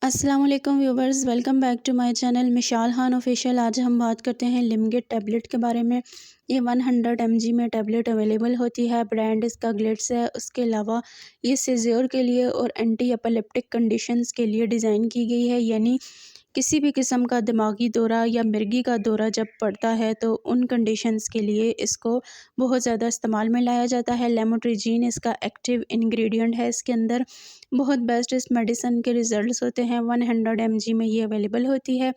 अस्सलाम वालेकुम viewers, welcome back to my channel Mishal Khan official. आज हम बात करते हैं लिमगेट टैबलेट के बारे में। ये 100 mg में टैबलेट अवेलेबल होती है। ब्रांड इसका ग्लिट्स है। उसके अलावा ये सीज़र के लिए और एंटी एपिलेप्टिक कंडीशंस के लिए डिज़ाइन की गई है, यानी किसी भी किस्म का दिमागी दौरा या मिर्गी का दौरा जब पड़ता है तो उन कंडीशंस के लिए इसको बहुत ज़्यादा इस्तेमाल में लाया जाता है। लेमोट्रिजीन इसका एक्टिव इंग्रेडिएंट है। इसके अंदर बहुत बेस्ट इस मेडिसिन के रिज़ल्ट्स होते हैं। 100 mg में ये अवेलेबल होती है।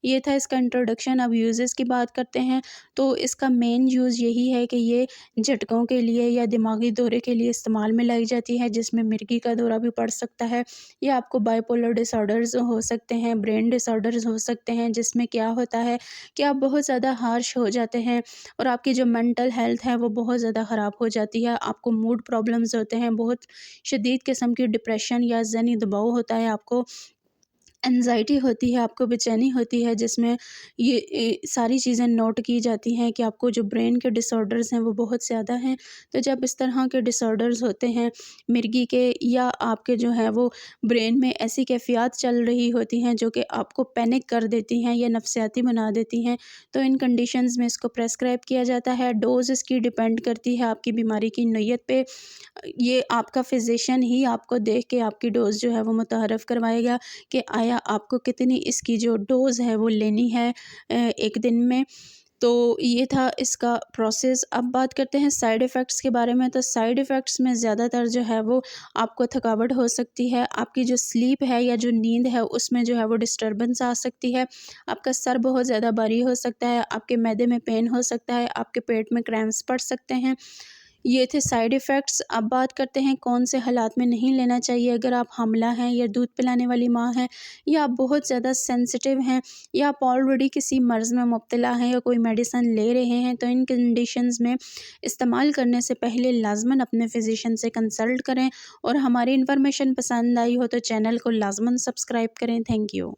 ये था इसका इंट्रोडक्शन। अब यूज़ेस की बात करते हैं तो इसका मेन यूज़ यही है कि ये झटकों के लिए या दिमागी दौरे के लिए इस्तेमाल में लाई जाती है, जिसमें मिर्गी का दौरा भी पड़ सकता है या आपको बाइपोलर डिसऑर्डर्स हो सकते हैं, ब्रेन डिसऑर्डर्स हो सकते हैं, जिसमें क्या होता है कि आप बहुत ज़्यादा हार्श हो जाते हैं और आपकी जो मेंटल हेल्थ है वो बहुत ज़्यादा ख़राब हो जाती है। आपको मूड प्रॉब्लम्स होते हैं, बहुत शदीद किस्म की डिप्रेशन या ज़हनी दबाव होता है, आपको एंजाइटी होती है, आपको बेचैनी होती है, जिसमें ये सारी चीज़ें नोट की जाती हैं कि आपको जो ब्रेन के डिसऑर्डर्स हैं वो बहुत ज़्यादा हैं। तो जब इस तरह के डिसऑर्डर्स होते हैं मिर्गी के, या आपके जो है वो ब्रेन में ऐसी कैफ़ियत चल रही होती हैं जो कि आपको पैनिक कर देती हैं या नफसियाती बना देती हैं, तो इन कंडीशंस में इसको प्रेस्क्राइब किया जाता है। डोज़ इसकी डिपेंड करती है आपकी बीमारी की नोयत पे। ये आपका फ़िज़िशियन ही आपको देख के आपकी डोज़ जो है वो मुतअर्रफ़ करवाएगा कि आया आपको कितनी इसकी जो डोज़ है वो लेनी है एक दिन में। तो ये था इसका प्रोसेस। अब बात करते हैं साइड इफ़ेक्ट्स के बारे में। तो साइड इफ़ेक्ट्स में ज़्यादातर जो है वो आपको थकावट हो सकती है, आपकी जो स्लीप है या जो नींद है उसमें जो है वो डिस्टर्बेंस आ सकती है, आपका सर बहुत ज़्यादा भारी हो सकता है, आपके मैदे में पेन हो सकता है, आपके पेट में क्रैम्प्स पड़ सकते हैं। ये थे साइड इफ़ेक्ट्स। अब बात करते हैं कौन से हालात में नहीं लेना चाहिए। अगर आप हामिला हैं या दूध पिलाने वाली माँ हैं या आप बहुत ज़्यादा सेंसिटिव हैं या आप ऑलरेडी किसी मर्ज़ में मुब्तला हैं या कोई मेडिसिन ले रहे हैं, तो इन कंडीशंस में इस्तेमाल करने से पहले लाज़मन अपने फ़िज़िशियन से कंसल्ट करें। और हमारी इन्फॉर्मेशन पसंद आई हो तो चैनल को लाज़मन सब्सक्राइब करें। Thank you.